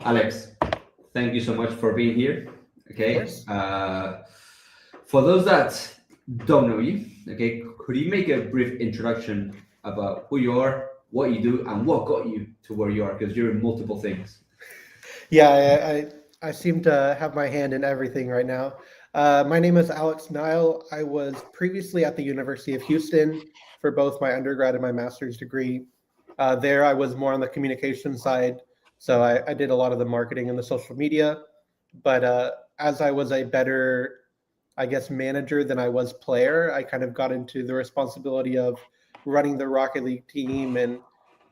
Alex, thank you so much for being here. Of Okay. course. For those that don't know you, okay, could you make a brief introduction about who you are, what you do, and what got you to where you are? Because you're in multiple things. Yeah, I seem to have my hand in everything right now. My name is Alex Nile. I was previously at the University of Houston for both my undergrad and my master's degree. There, I was more on the communication side, so I did a lot of the marketing and the social media. But as I was a better, I guess, manager than I was player, I kind of got into the responsibility of running the Rocket League team, and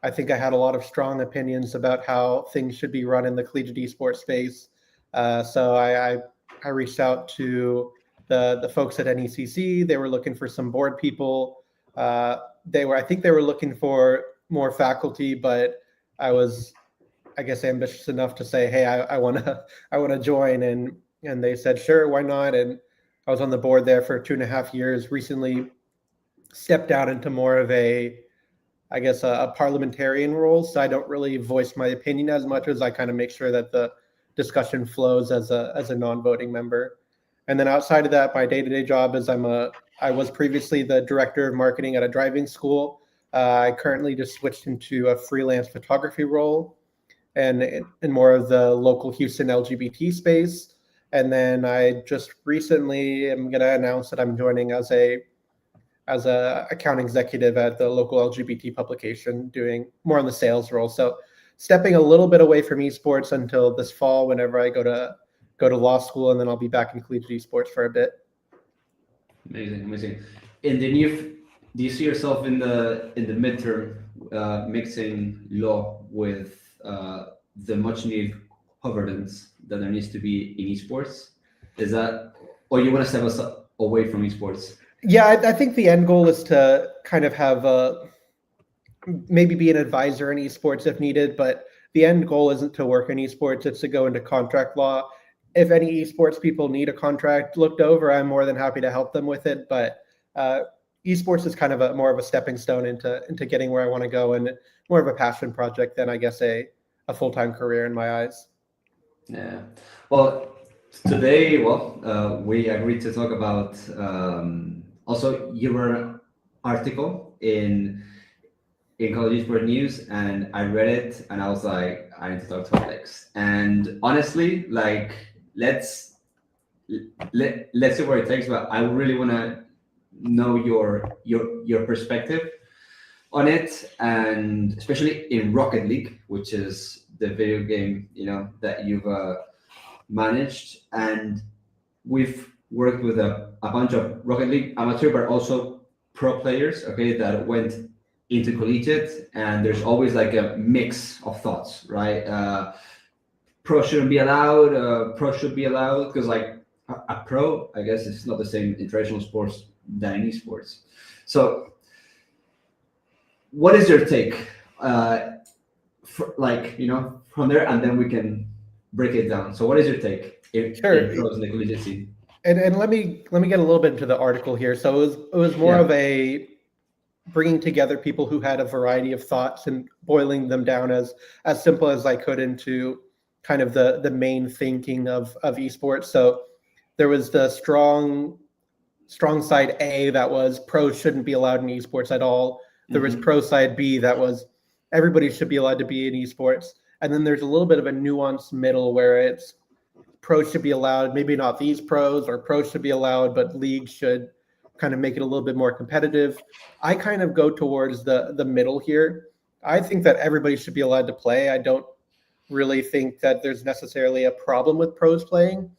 I think I had a lot of strong opinions about how things should be run in the collegiate esports space. So I reached out to the folks at NECC. They were looking for some board people. I think they were looking for more faculty, but I was, I guess, ambitious enough to say, hey, I wanna join, and they said, sure, why not? And I was on the board there for 2.5 years. Recently stepped down into more of a, I guess, a parliamentarian role. So I don't really voice my opinion as much as I kind of make sure that the discussion flows as a non-voting member. And then outside of that, my day-to-day job is I was previously the director of marketing at a driving school. I currently just switched into a freelance photography role and in more of the local Houston LGBT space. And then I just recently am going to announce that I'm joining as a account executive at the local LGBT publication, doing more on the sales role. So stepping a little bit away from esports until this fall, whenever I go to law school, and then I'll be back in collegiate esports for a bit. Amazing, amazing. And then do you see yourself in the midterm mixing law with the much needed governance that there needs to be in esports? Is that, or you want to step us away from esports? Yeah, I think the end goal is to kind of have maybe be an advisor in esports if needed, but the end goal isn't to work in esports, it's to go into contract law. If any esports people need a contract looked over, I'm more than happy to help them with it. But esports is kind of more of a stepping stone into getting where I want to go, and more of a passion project than, I guess, a full-time career in my eyes. Yeah. Well, today, we agreed to talk about also your article in Collegiate Esports News, and I read it, and I was like, I need to talk to Alex. And honestly, like, let's see where it takes. But I really want to know your perspective on it, and especially in Rocket League, which is the video game that you've managed. And we've worked with a bunch of Rocket League amateur, but also pro players, okay, that went into collegiate, and there's always like a mix of thoughts, right? Pro shouldn't be allowed, pro should be allowed, because like a pro, I guess, is not the same in traditional sports than in esports. So what is your take, from there, and then we can break it down. So what is your take in pros in the collegiate scene? And let me get a little bit into the article here. So it was more of a bringing together people who had a variety of thoughts and boiling them down as simple as I could into kind of the main thinking of esports. So there was the strong side A that was pros shouldn't be allowed in esports at all. There was pro side B that was everybody should be allowed to be in esports. And then there's a little bit of a nuanced middle where it's pros should be allowed, maybe not these pros, or pros should be allowed, but leagues should kind of make it a little bit more competitive. I kind of go towards the middle here. I think that everybody should be allowed to play. I don't really think that there's necessarily a problem with pros playing.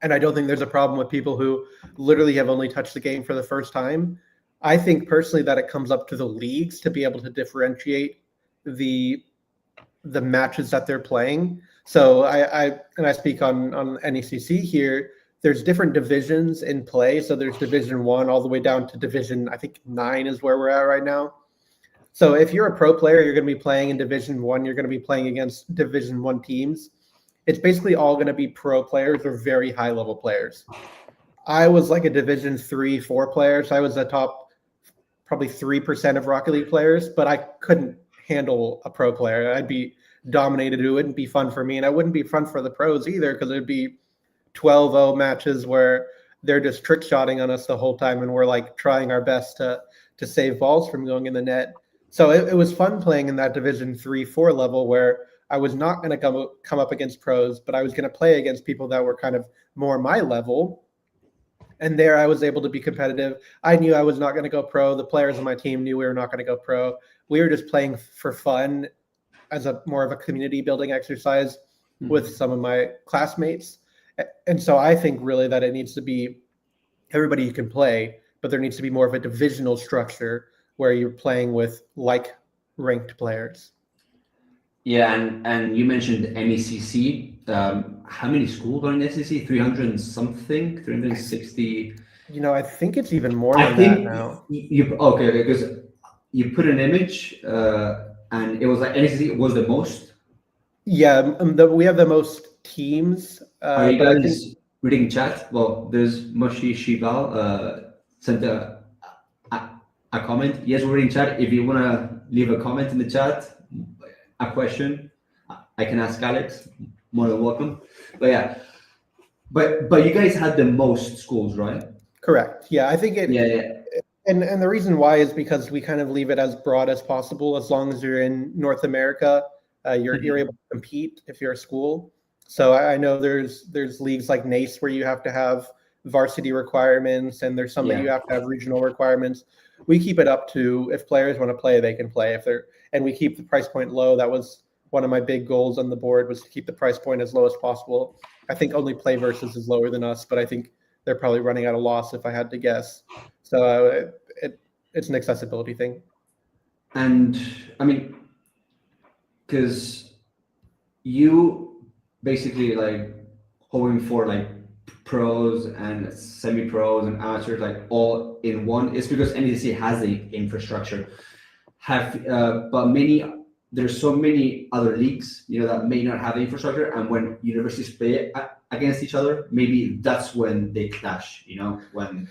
And I don't think there's a problem with people who literally have only touched the game for the first time. I think personally that it comes up to the leagues to be able to differentiate the matches that they're playing. So I speak on NECC here. There's different divisions in play. So there's Division 1 all the way down to Division, I think 9 is where we're at right now. So if you're a pro player, you're going to be playing in Division 1. You're going to be playing against Division 1 teams. It's basically all going to be pro players or very high level players. I was like a Division 3, 4 player. So I was the top probably 3% of Rocket League players, but I couldn't handle a pro player. I'd be dominated, it wouldn't be fun for me, and it wouldn't be fun for the pros either, because it'd be 12-0 matches where they're just trick shotting on us the whole time, and we're like trying our best to save balls from going in the net. So it was fun playing in that Division 3-4 level where I was not going to come up against pros, but I was going to play against people that were kind of more my level. And there I was able to be competitive. I knew I was not going to go pro. The players on my team knew we were not going to go pro. We were just playing for fun as a more of a community building exercise with some of my classmates. And so I think really that it needs to be everybody you can play, but there needs to be more of a divisional structure where you're playing with like ranked players. Yeah, and you mentioned NECC. How many schools are in NECC? 300 and something, 360. I think it's even more than that now. Okay, because you put an image, and it was like NECC was the most. Yeah, we have the most teams. Are you guys reading chat? Well, there's Moshi Shibal sent a comment. Yes, we're reading chat. If you want to leave a comment in the chat, a question, I can ask Alex. More than welcome. But yeah, but you guys had the most schools, right? Correct. Yeah, I think it. Yeah. And the reason why is because we kind of leave it as broad as possible. As long as you're in North America, you're able to compete if you're a school. So I know there's leagues like NACE where you have to have varsity requirements, and there's some that you have to have regional requirements. We keep it up to, if players want to play, they can play. And we keep the price point low. That was one of my big goals on the board, was to keep the price point as low as possible. I think only Play Versus is lower than us, but I think they're probably running at a loss if I had to guess. So it's an accessibility thing. And I mean, because you basically like hoping for like pros and semi-pros and amateurs like all in one, is because NECC has the infrastructure. But there's so many other leagues, that may not have the infrastructure, and when universities play against each other, maybe that's when they clash. When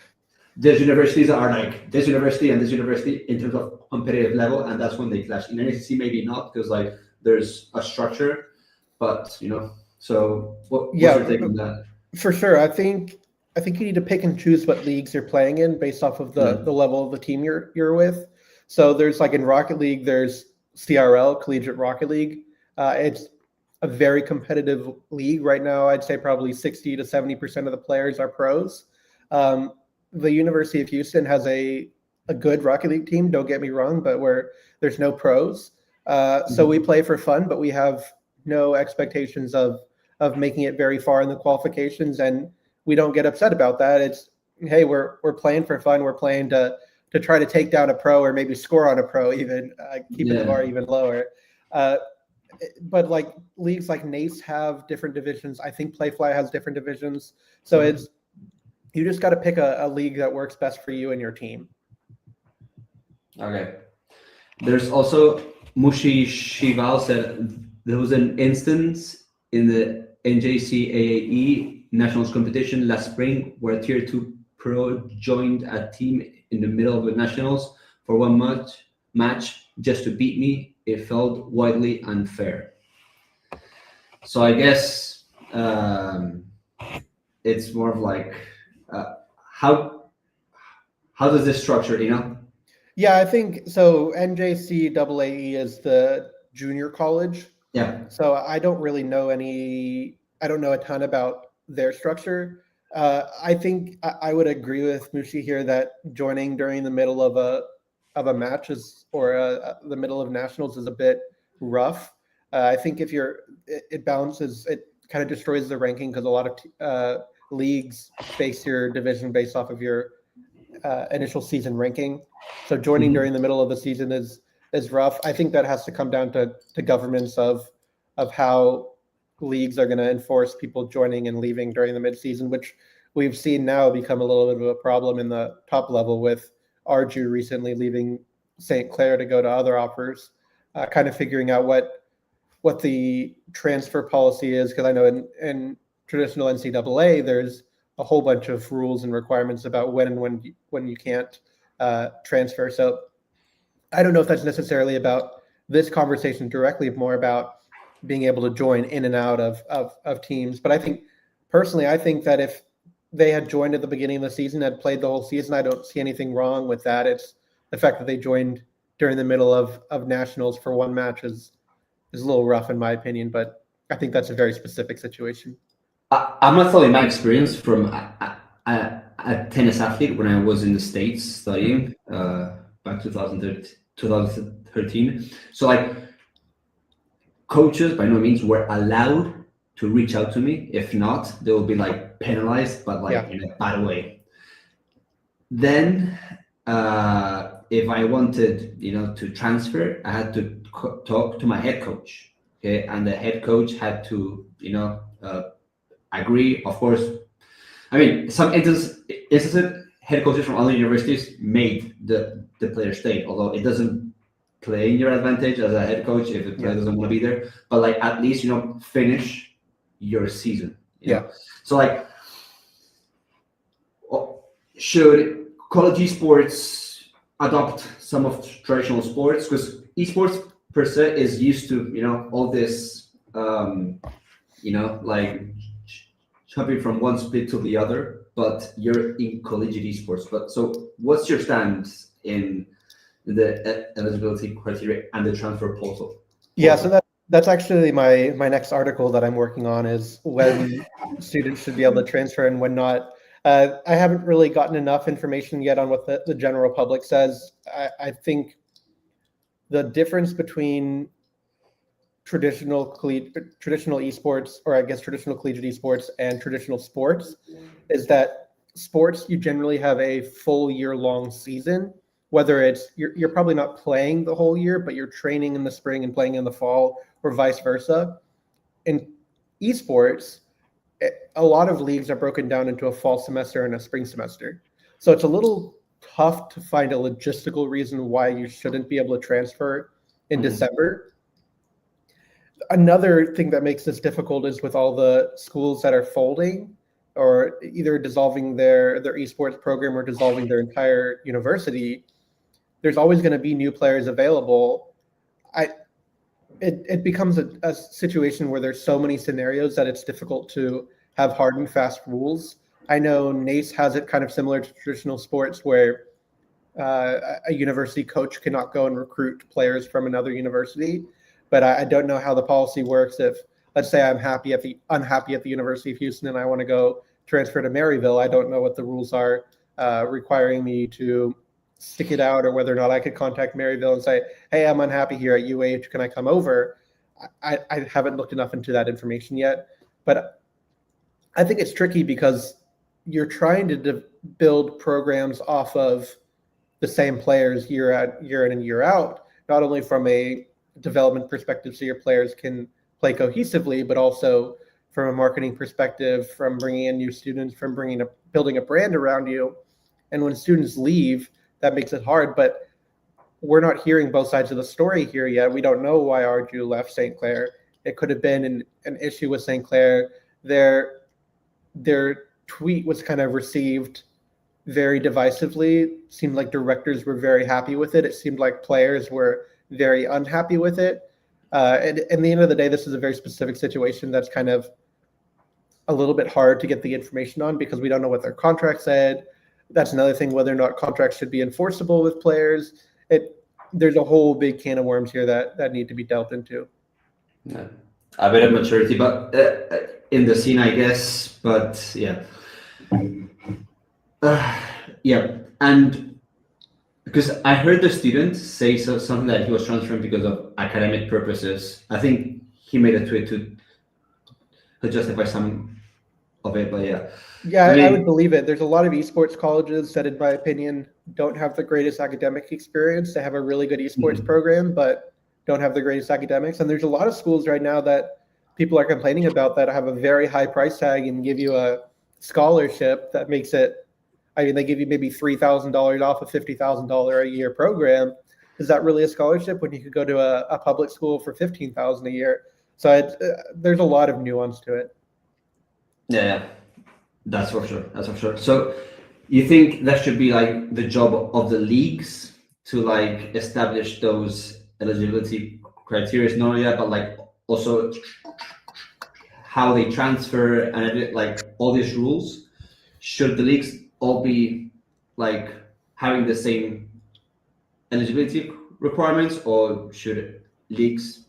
there's universities that are like this university and this university in terms of competitive level, and that's when they clash. In NECC, maybe not, because like there's a structure, but So what's your take on that? For sure, I think you need to pick and choose what leagues you're playing in based off of the level of the team you're with. So there's like in Rocket League, there's CRL, Collegiate Rocket League. It's a very competitive league right now. I'd say probably 60 to 70% of the players are pros. The University of Houston has a good Rocket League team, don't get me wrong, but where there's no pros. So we play for fun, but we have no expectations of making it very far in the qualifications, and we don't get upset about that. It's, hey, we're playing for fun. We're playing to try to take down a pro, or maybe score on a pro, even keeping the bar even lower. But like leagues like NACE have different divisions. I think Playfly has different divisions. So you just got to pick a league that works best for you and your team. Okay. There's also Mushi Shival said there was an instance in the NJCAAE Nationals competition last spring where a Tier 2 pro joined a team in the middle of the Nationals for one match just to beat me. It felt widely unfair. So I guess it's more of like how does this structure, Yeah, I think so. NJCAAE is the junior college. Yeah. So I don't really know I don't know a ton about their structure. I think I would agree with Mushi here that joining during the middle of a match or the middle of nationals is a bit rough. I think if it balances, it kind of destroys the ranking, because a lot of leagues base your division based off of your initial season ranking. So joining during the middle of the season is rough. I think that has to come down to governments of how leagues are going to enforce people joining and leaving during the midseason, which we've seen now become a little bit of a problem in the top level, with Arju recently leaving St. Clair to go to other offers, kind of figuring out what the transfer policy is, because I know in traditional NCAA there's a whole bunch of rules and requirements about when you can't transfer. So I don't know if that's necessarily about this conversation directly, more about being able to join in and out of teams. But I think personally, I think that if they had joined at the beginning of the season, had played the whole season, I don't see anything wrong with that. It's the fact that they joined during the middle of nationals for one match is a little rough in my opinion, but I think that's a very specific situation. I'm not telling my experience from a tennis athlete when I was in the States studying back 2013. So like coaches by no means were allowed to reach out to me. If not, they will be like penalized, but like in a bad way. Then if I wanted, to transfer, I had to talk to my head coach. Okay, and the head coach had to, agree. Of course, I mean, some instances, head coaches from other universities made the player stay, although it doesn't play in your advantage as a head coach if the player doesn't want to be there. But like at least finish your season. You know? So like, should college esports adopt some of traditional sports? Because esports per se is used to all this like jumping from one split to the other, but you're in collegiate esports. But so what's your stance in the eligibility criteria and the transfer portal? Yeah, so that's actually my next article that I'm working on, is when students should be able to transfer and when not. I haven't really gotten enough information yet on what the general public says. I think the difference between traditional esports, or I guess traditional collegiate esports, and traditional sports is that sports, you generally have a full year-long season. Whether it's you're probably not playing the whole year, but you're training in the spring and playing in the fall, or vice versa. In esports, a lot of leagues are broken down into a fall semester and a spring semester. So it's a little tough to find a logistical reason why you shouldn't be able to transfer in December. Another thing that makes this difficult is with all the schools that are folding or either dissolving their esports program or dissolving their entire university, there's always going to be new players available. It becomes a situation where there's so many scenarios that it's difficult to have hard and fast rules. I know NECC has it kind of similar to traditional sports, where a university coach cannot go and recruit players from another university. But I don't know how the policy works. If, let's say, I'm unhappy at the University of Houston and I want to go transfer to Maryville, I don't know what the rules are requiring me to stick it out, or whether or not I could contact Maryville and say, hey, I'm unhappy here at UH, can I come over? I haven't looked enough into that information yet. But I think it's tricky because you're trying to build programs off of the same players year in and year out, not only from a development perspective so your players can play cohesively, but also from a marketing perspective, from bringing in new students, from building a brand around you. And when students leave, that makes it hard. But we're not hearing both sides of the story here yet. We don't know why Arju left St. Clair. It could have been an issue with St. Clair. Their tweet was kind of received very divisively. It seemed like directors were very happy with it. It seemed like players were very unhappy with it. And at the end of the day, this is a very specific situation that's kind of a little bit hard to get the information on because we don't know what their contract said. That's another thing, whether or not contracts should be enforceable with players. There's a whole big can of worms here that need to be dealt into. Yeah. A bit of maturity, but in the scene, I guess. But yeah, and because I heard the student say something that he was transferring because of academic purposes. I think he made a tweet to justify some of it, but yeah. Yeah, I would believe it. There's a lot of esports colleges that, in my opinion, don't have the greatest academic experience. They have a really good esports program, but don't have the greatest academics. And there's a lot of schools right now that people are complaining about that have a very high price tag and give you a scholarship that makes it, I mean, they give you maybe $3,000 off a $50,000 a year program. Is that really a scholarship when you could go to a public school for $15,000 a year? So there's a lot of nuance to it. Yeah, that's for sure. That's for sure. So you think that should be like the job of the leagues to like establish those eligibility criteria, not only that, but like also how they transfer and like all these rules, should the leagues all be like having the same eligibility requirements, or should leagues,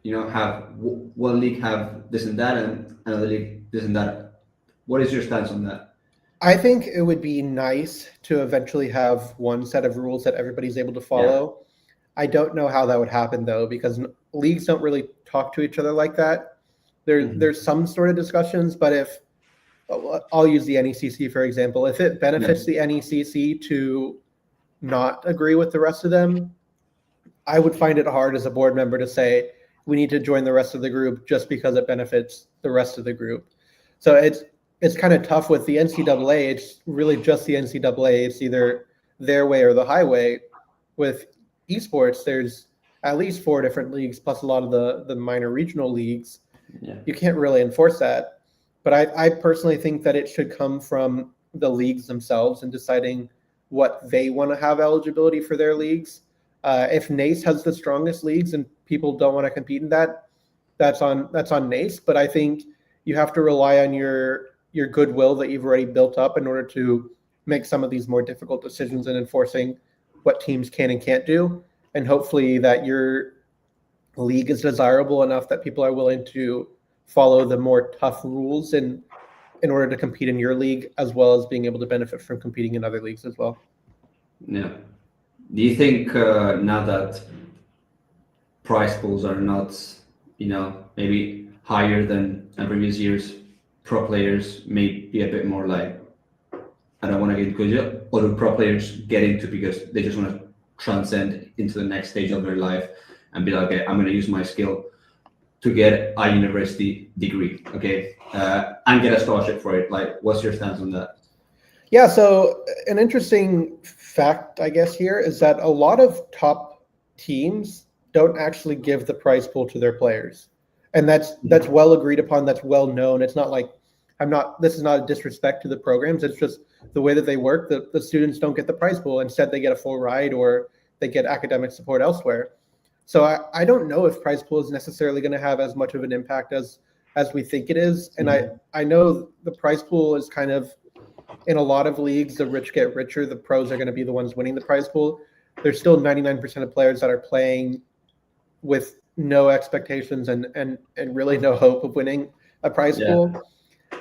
have one league have this and that, and another league this and that? What is your stance on that? I think it would be nice to eventually have one set of rules that everybody's able to follow. I don't know how that would happen though, because leagues don't really talk to each other like that. There's some sort of discussions, but if I'll use the NECC for example, if it benefits the NECC to not agree with the rest of them, I would find it hard as a board member to say we need to join the rest of the group just because it benefits the rest of the group. So it's kind of tough with the NCAA. It's really just the NCAA. It's either their way or the highway. With esports, there's at least 4 different leagues plus a lot of the minor regional leagues. You can't really enforce that. But I personally think that it should come from the leagues themselves and deciding what they want to have eligibility for their leagues. If NACE has the strongest leagues and people don't want to compete in that, that's on NACE. But I think you have to rely on your goodwill that you've already built up in order to make some of these more difficult decisions and enforcing what teams can and can't do. And hopefully that your league is desirable enough that people are willing to follow the more tough rules in order to compete in your league, as well as being able to benefit from competing in other leagues as well. Yeah. Do you think now that prize pools are not, maybe higher than in previous years, pro players may be a bit more like, I don't want to get into, or do pro players get into because they just want to transcend into the next stage of their life and be like, okay, I'm going to use my skill to get a university degree, okay, and get a scholarship for it? Like, what's your stance on that? Yeah, so an interesting fact, I guess, here is that a lot of top teams don't actually give the prize pool to their players. And that's well agreed upon, that's well known. It's not like this is not a disrespect to the programs, it's just the way that they work. The students don't get the prize pool. Instead, they get a full ride or they get academic support elsewhere. So I don't know if prize pool is necessarily going to have as much of an impact as we think it is. And I know the prize pool is kind of, in a lot of leagues, the rich get richer. The pros are going to be the ones winning the prize pool. There's still 99% of players that are playing with no expectations and really no hope of winning a prize pool.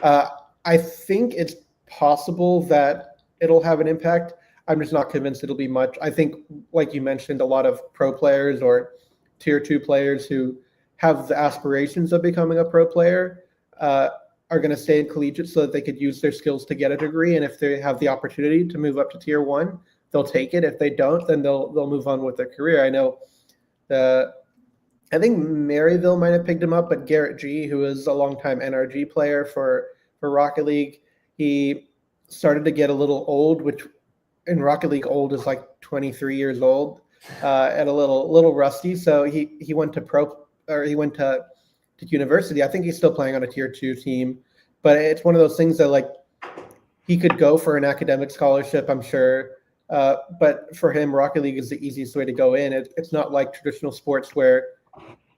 I think it's possible that it'll have an impact. I'm just not convinced it'll be much. I think, like you mentioned, a lot of pro players or tier 2 players who have the aspirations of becoming a pro player are going to stay in collegiate so that they could use their skills to get a degree. And if they have the opportunity to move up to tier 1, they'll take it. If they don't, then they'll move on with their career. I know I think Maryville might have picked him up, but Garrett G, who is a longtime NRG player for Rocket League, he started to get a little old, which in Rocket League old is like 23 years old, and a little rusty. So he went to university. I think he's still playing on a tier 2 team, but it's one of those things that like he could go for an academic scholarship, I'm sure. But for him, Rocket League is the easiest way to go in. It's not like traditional sports where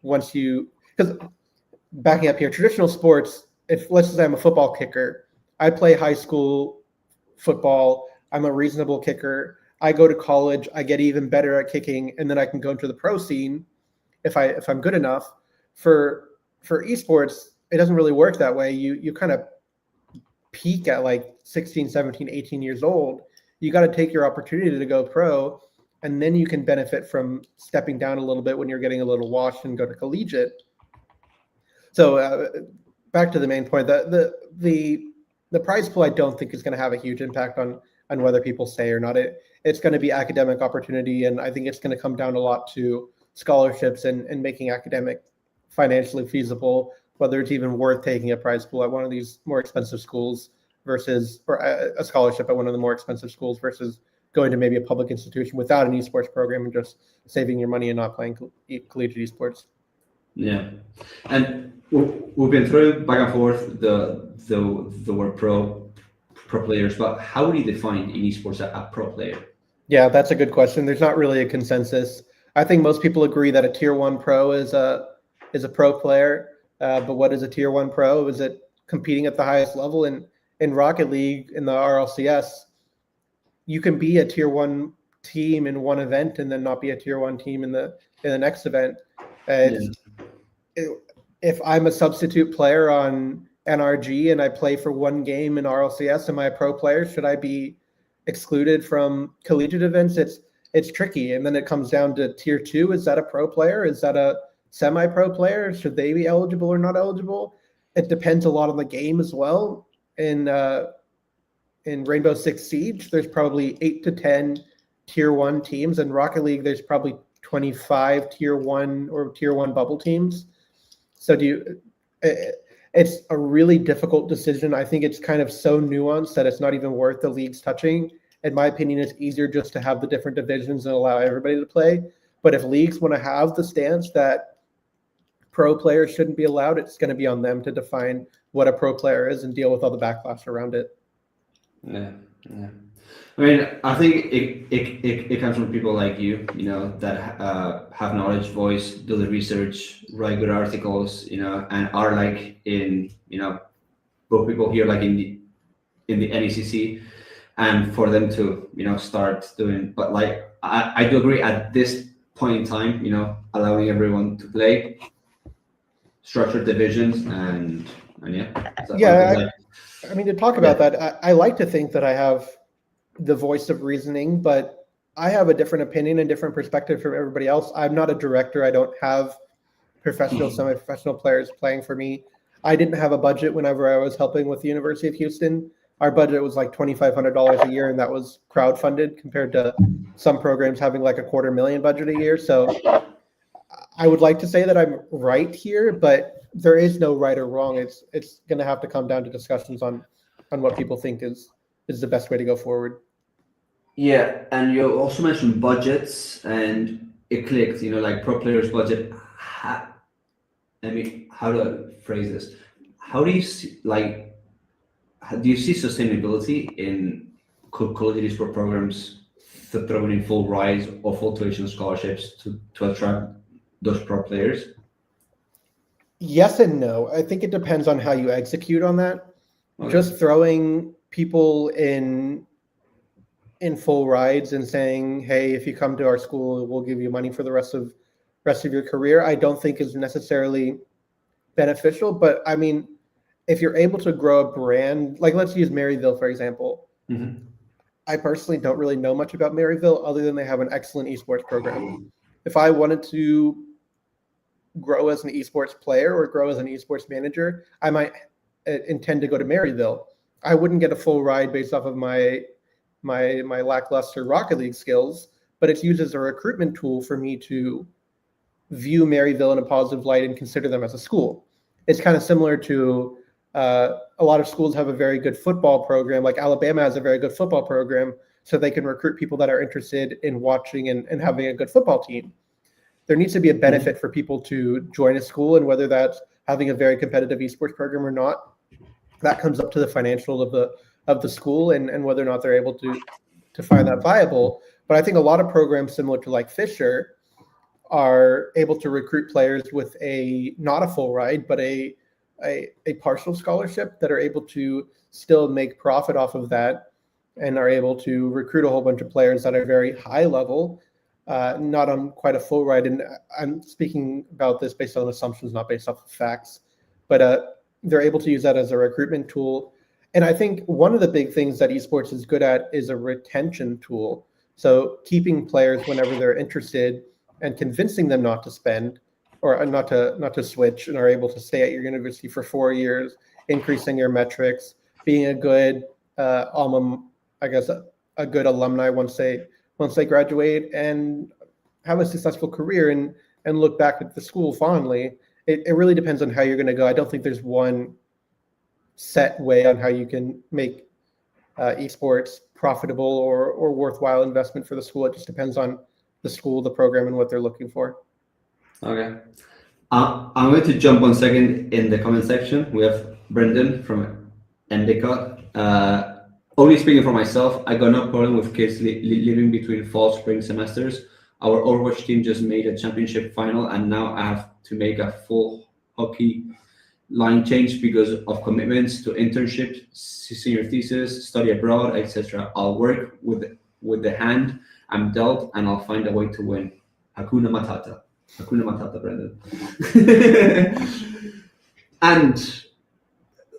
because backing up here, traditional sports, if let's just say I'm a football kicker, I play high school football, I'm a reasonable kicker, I go to college, I get even better at kicking, and then I can go into the pro scene if I'm good enough. For esports, it doesn't really work that way. You kind of peak at like 16, 17, 18 years old. You got to take your opportunity to go pro, and then you can benefit from stepping down a little bit when you're getting a little washed and go to collegiate. So back to the main point, the prize pool I don't think is going to have a huge impact on whether people stay or not. It's going to be academic opportunity, and I think it's going to come down a lot to scholarships and making academic financially feasible, whether it's even worth taking a prize pool at one of these more expensive schools or a scholarship at one of the more expensive schools versus going to maybe a public institution without an esports program and just saving your money and not playing collegiate esports. Yeah, and we've been through back and forth the word pro players, but how do you define in esports a pro player? Yeah, that's a good question. There's not really a consensus. I think most people agree that a tier 1 pro is a is a pro player, but what is a tier 1 pro? Is it competing at the highest level? In Rocket League, in the RLCS, you can be a tier 1 team in one event and then not be a tier 1 team in the next event. If I'm a substitute player on NRG and I play for one game in RLCS, am I a pro player? Should I be excluded from collegiate events? It's tricky. And then it comes down to tier 2. Is that a pro player? Is that a semi-pro player? Should they be eligible or not eligible? It depends a lot on the game as well. In Rainbow Six Siege, there's probably 8 to 10 tier 1 teams. In Rocket League, there's probably 25 tier 1 or tier 1 bubble teams. So it's a really difficult decision. I think it's kind of so nuanced that it's not even worth the leagues touching. In my opinion, it's easier just to have the different divisions and allow everybody to play. But if leagues want to have the stance that pro players shouldn't be allowed, it's going to be on them to define what a pro player is and deal with all the backlash around it. Yeah. I mean, I think it comes from people like you know, that have knowledge, voice, do the research, write good articles, you know, and are like in, you know, both people here like in the NECC, and for them to, you know, start doing. But like I do agree at this point in time, you know, allowing everyone to play, structured divisions, and yeah. I mean, to talk about that, I like to think that I have the voice of reasoning, but I have a different opinion and different perspective from everybody else. I'm not a director. I don't have professional, semi-professional players playing for me. I didn't have a budget whenever I was helping with the University of Houston. Our budget was like $2,500 a year, and that was crowdfunded compared to some programs having like $250,000 budget a year. So I would like to say that I'm right here, but there is no right or wrong. It's going to have to come down to discussions on what people think is the best way to go forward. Yeah, and you also mentioned budgets, and it clicked, you know, like pro players' budget. I mean, how do I phrase this? How do you see, like, do you see sustainability in Collegiate Esports programs throwing in full rise or full tuition scholarships to attract those pro players? Yes and no. I think it depends on how you execute on that. Okay. Just throwing people in full rides and saying, hey, if you come to our school, we'll give you money for the rest of your career, I don't think is necessarily beneficial. But I mean, if you're able to grow a brand, like let's use Maryville, for example. Mm-hmm. I personally don't really know much about Maryville other than they have an excellent esports program. If I wanted to grow as an esports player or grow as an esports manager, I might intend to go to Maryville. I wouldn't get a full ride based off of my lackluster Rocket League skills, but it's used as a recruitment tool for me to view Maryville in a positive light and consider them as a school. It's kind of similar to a lot of schools have a very good football program, like Alabama has a very good football program, so they can recruit people that are interested in watching and having a good football team. There needs to be a benefit for people to join a school, and whether that's having a very competitive esports program or not, that comes up to the financial of the school and whether or not they're able to find that viable. But I think a lot of programs similar to like Fisher are able to recruit players with not a full ride, but a partial scholarship that are able to still make profit off of that and are able to recruit a whole bunch of players that are very high level, not on quite a full ride. And I'm speaking about this based on assumptions, not based off of facts, but they're able to use that as a recruitment tool. And I think one of the big things that esports is good at is a retention tool. So keeping players whenever they're interested and convincing them not to spend or not to switch, and are able to stay at your university for 4 years, increasing your metrics, being a good a good alumni once they graduate and have a successful career and look back at the school fondly. It really depends on how you're going to go. I don't think there's one set way on how you can make esports profitable or worthwhile investment for the school. It just depends on the school, the program, and what they're looking for. Okay. I'm going to jump 1 second in the comment section. We have Brendan from NECC. Only speaking for myself, I got no problem with kids leaving between fall, spring semesters. Our Overwatch team just made a championship final, and now I have to make a full hockey line change because of commitments to internship, senior thesis, study abroad, etc. I'll work with the hand I'm dealt, and I'll find a way to win. Hakuna Matata. Hakuna Matata, Brendan. And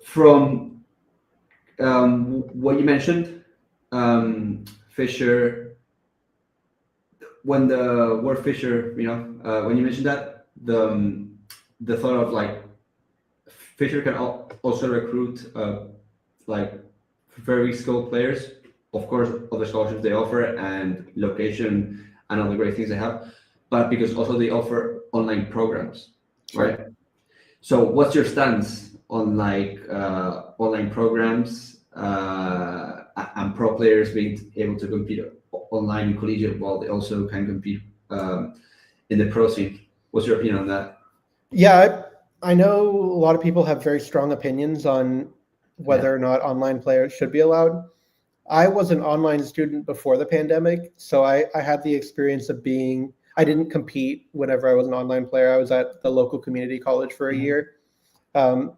from what you mentioned, Fisher, when the word Fisher, when you mentioned that, the thought of like Fisher can also recruit like very skilled players, of course, other scholarships they offer and location and other great things they have, but because also they offer online programs, right? Sure. So what's your stance on like online programs and pro players being able to compete online in collegiate while they also can compete in the pro scene? What's your opinion on that? Yeah, I know a lot of people have very strong opinions on whether or not online players should be allowed. I was an online student before the pandemic, so I had the experience of I didn't compete whenever I was an online player. I was at the local community college for a year. I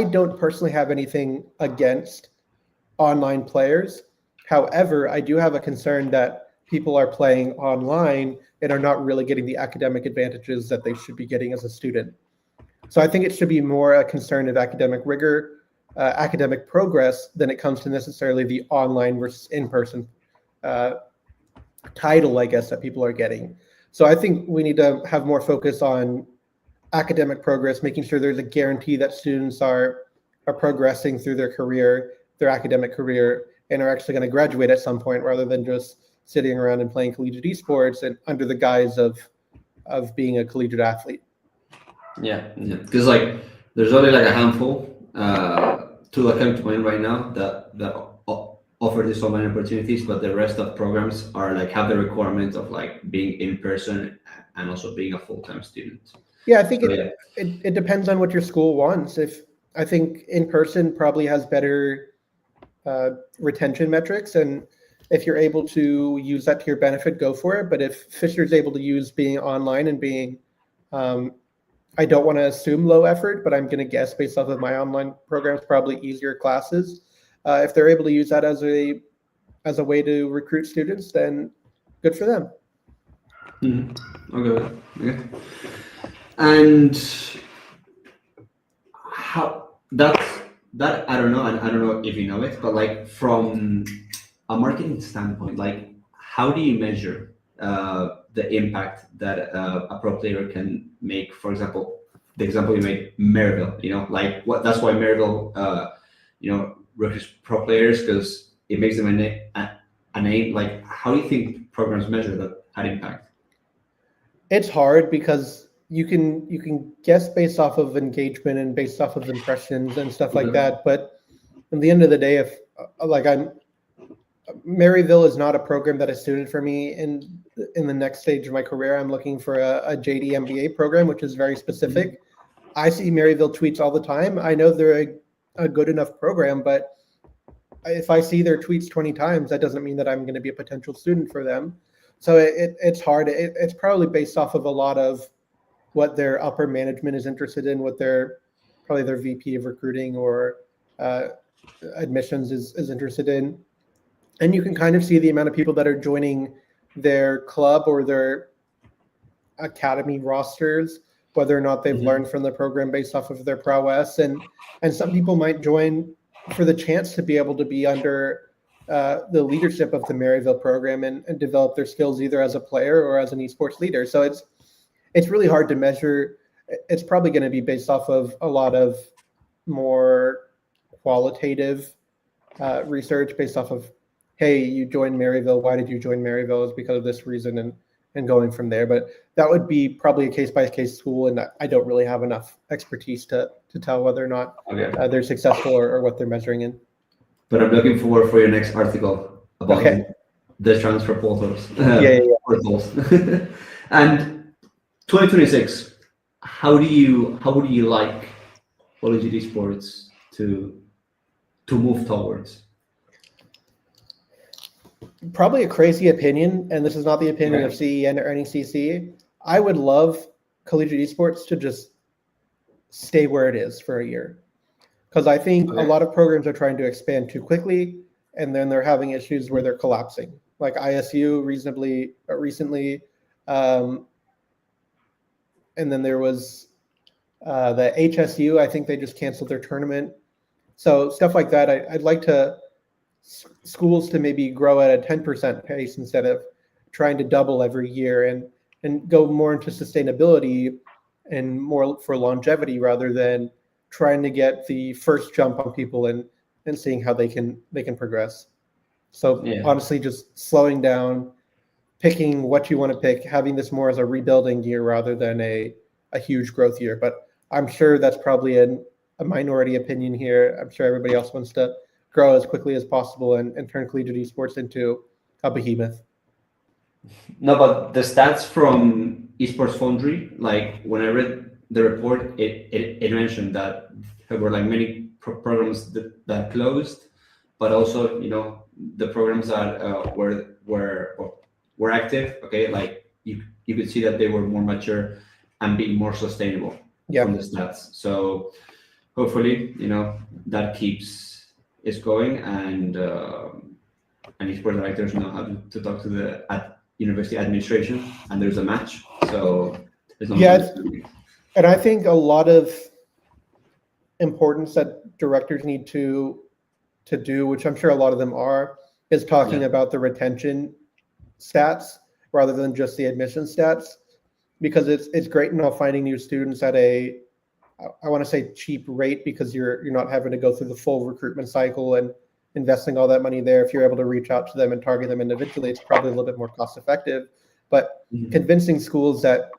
don't personally have anything against online players. However, I do have a concern that people are playing online and are not really getting the academic advantages that they should be getting as a student. So I think it should be more a concern of academic rigor, academic progress, than it comes to necessarily the online versus in-person title, I guess, that people are getting. So I think we need to have more focus on academic progress, making sure there's a guarantee that students are progressing through their career, their academic career, and are actually going to graduate at some point, rather than just sitting around and playing collegiate esports and under the guise of being a collegiate athlete. Yeah, because like there's only like a handful two that come to mind right now that offer these online opportunities, but the rest of programs are like have the requirement of like being in person and also being a full-time student. Yeah, I think it depends on what your school wants. I think in person probably has better retention metrics, and if you're able to use that to your benefit, go for it. But if Fisher's able to use being online and being, I don't want to assume low effort, but I'm going to guess based off of my online programs, probably easier classes. If they're able to use that as a way to recruit students, then good for them. Okay. And how that I don't know, and I don't know if you know it, but like from a marketing standpoint, like how do you measure the impact that a pro player can make? For example, the example you made, Maryville, like that's why Maryville, recruits pro players, because it makes them a name. Like, how do you think programs measure that impact? It's hard because you can guess based off of engagement and based off of impressions and stuff like that. But at the end of the day, if Maryville is not a program that is suited for me in the next stage of my career. I'm looking for a JD MBA program, which is very specific. I see Maryville tweets all the time. I know they're a good enough program, but if I see their tweets 20 times, that doesn't mean that I'm going to be a potential student for them. So it's hard. It's probably based off of a lot of what their upper management is interested in, what probably their VP of recruiting or admissions is interested in. And you can kind of see the amount of people that are joining their club or their academy rosters, whether or not they've learned from the program based off of their prowess. And some people might join for the chance to be able to be under the leadership of the Maryville program and develop their skills either as a player or as an esports leader. So it's really hard to measure. It's probably going to be based off of a lot of more qualitative research based off of, hey, you joined Maryville. Why did you join Maryville? It's because of this reason, and going from there. But that would be probably a case-by-case school, and I don't really have enough expertise to tell whether or not they're successful or what they're measuring in. But I'm looking forward for your next article about the transfer portals. Portals. And 2026, how would you like Collegiate Esports to move towards? Probably a crazy opinion, and this is not the opinion of CEN or NECC. I would love Collegiate Esports to just stay where it is for a year, because I think a lot of programs are trying to expand too quickly, and then they're having issues where they're collapsing. Like ISU recently, and then there was the HSU. I think they just canceled their tournament. So stuff like that. I'd like schools to maybe grow at a 10% pace instead of trying to double every year, and go more into sustainability and more for longevity rather than trying to get the first jump on people and seeing how they can progress. So honestly, just slowing down, picking what you want to pick, having this more as a rebuilding year rather than a huge growth year. But I'm sure that's probably a minority opinion here. I'm sure everybody else wants to grow as quickly as possible and turn collegiate esports into a behemoth. No, but the stats from Esports Foundry, like when I read the report, it mentioned that there were like many programs that closed, but also the programs that were active. Okay, like you could see that they were more mature and being more sustainable from the stats. So hopefully, that keeps is going, and esports directors know how to talk to the university administration, and there's a match. So and I think a lot of importance that directors need to do, which I'm sure a lot of them are, is talking about the retention stats rather than just the admission stats, because it's great now finding new students at a, I want to say, cheap rate, because you're not having to go through the full recruitment cycle and investing all that money there. If you're able to reach out to them and target them individually, it's probably a little bit more cost effective. But convincing schools that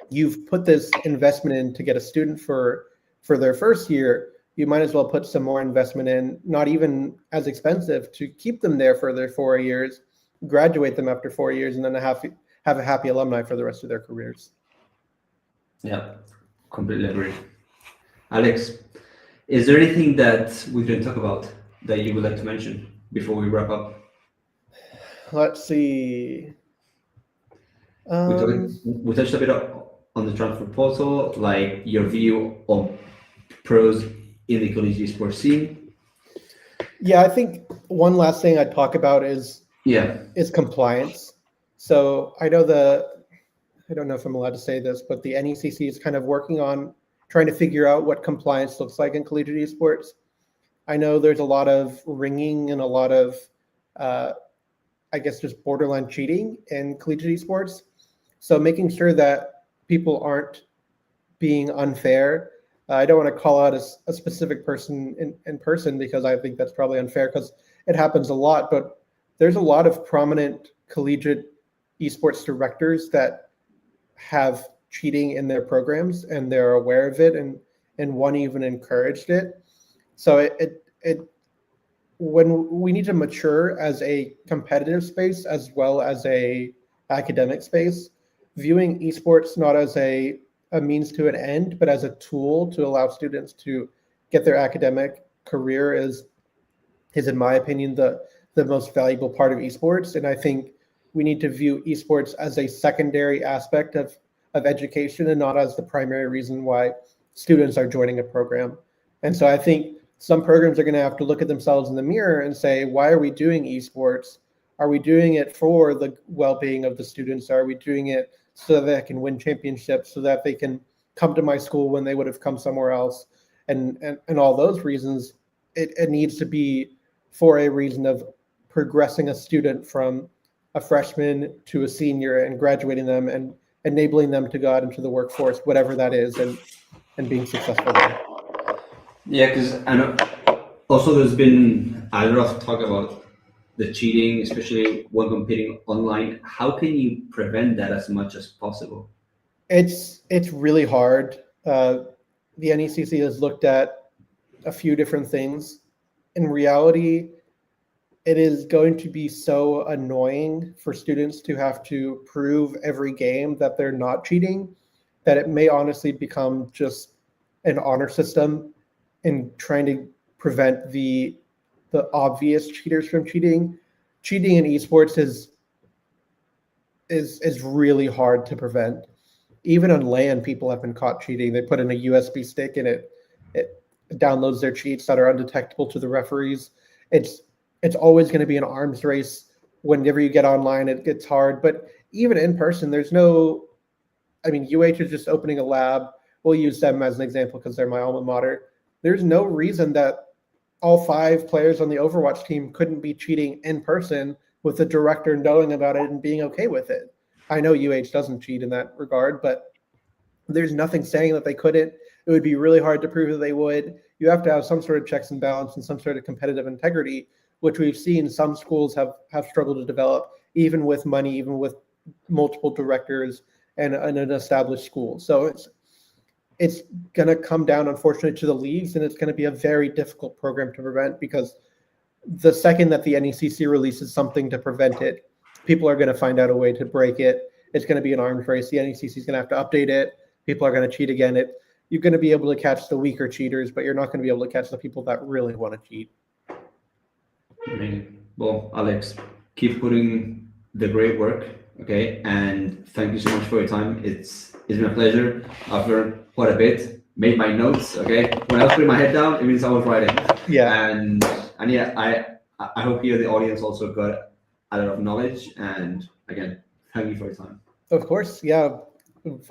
you've put this investment in to get a student for their first year, you might as well put some more investment in, not even as expensive, to keep them there for their 4 years, graduate them after 4 years, and then have a happy alumni for the rest of their careers. Yeah, completely agree. Alex, is there anything that we can talk about that you would like to mention before we wrap up? Let's see. We touched a bit on the transfer portal, like your view on pros in the collegiate esports scene. Yeah, I think one last thing I'd talk about is compliance. So I don't know if I'm allowed to say this, but the NECC is kind of working on trying to figure out what compliance looks like in collegiate esports. I know there's a lot of ringing and a lot of, I guess, just borderline cheating in collegiate esports. So making sure that people aren't being unfair. I don't want to call out a specific person in person, because I think that's probably unfair, because it happens a lot. But there's a lot of prominent collegiate esports directors that have cheating in their programs, and they're aware of it, and one even encouraged it. So when we need to mature as a competitive space as well as a academic space, viewing esports not as a means to an end, but as a tool to allow students to get their academic career is in my opinion the most valuable part of esports. And I think we need to view esports as a secondary aspect of education, and not as the primary reason why students are joining a program. And so I think some programs are going to have to look at themselves in the mirror and say, why are we doing esports? Are we doing it for the well-being of the students? Are we doing it so that they can win championships, so that they can come to my school when they would have come somewhere else? And all those reasons, it needs to be for a reason of progressing a student from a freshman to a senior and graduating them and enabling them to go out into the workforce, whatever that is, and being successful there. Yeah, because I know also there's been a lot of talk about the cheating, especially when competing online. How can you prevent that as much as possible? It's really hard. The NECC has looked at a few different things. In reality, it is going to be so annoying for students to have to prove every game that they're not cheating, that it may honestly become just an honor system in trying to prevent the obvious cheaters from cheating. cheating in esports is really hard to prevent. Even on LAN, people have been caught cheating. They put in a USB stick and it downloads their cheats that are undetectable to the referees. It's always going to be an arms race. Whenever you get online, it gets hard. But even in person, there's no. I mean, UH is just opening a lab. We'll use them as an example because they're my alma mater. There's no reason that all 5 players on the Overwatch team couldn't be cheating in person with the director knowing about it and being okay with it. I know UH doesn't cheat in that regard, but there's nothing saying that they couldn't. It would be really hard to prove that they would. You have to have some sort of checks and balance and some sort of competitive integrity, which we've seen some schools have struggled to develop, even with money, even with multiple directors and an established school. So it's going to come down, unfortunately, to the leagues, and it's going to be a very difficult program to prevent because the second that the NECC releases something to prevent it, people are going to find out a way to break it. It's going to be an arms race. The NECC is going to have to update it. People are going to cheat again. You're going to be able to catch the weaker cheaters, but you're not going to be able to catch the people that really want to cheat. Well, Alex, keep putting the great work, okay? And thank you so much for your time. It's been a pleasure. I've learned quite a bit, made my notes, okay? When I was putting my head down, it means I was writing. Yeah. And yeah, I hope here the audience also got a lot of knowledge. And again, thank you for your time. Of course, yeah.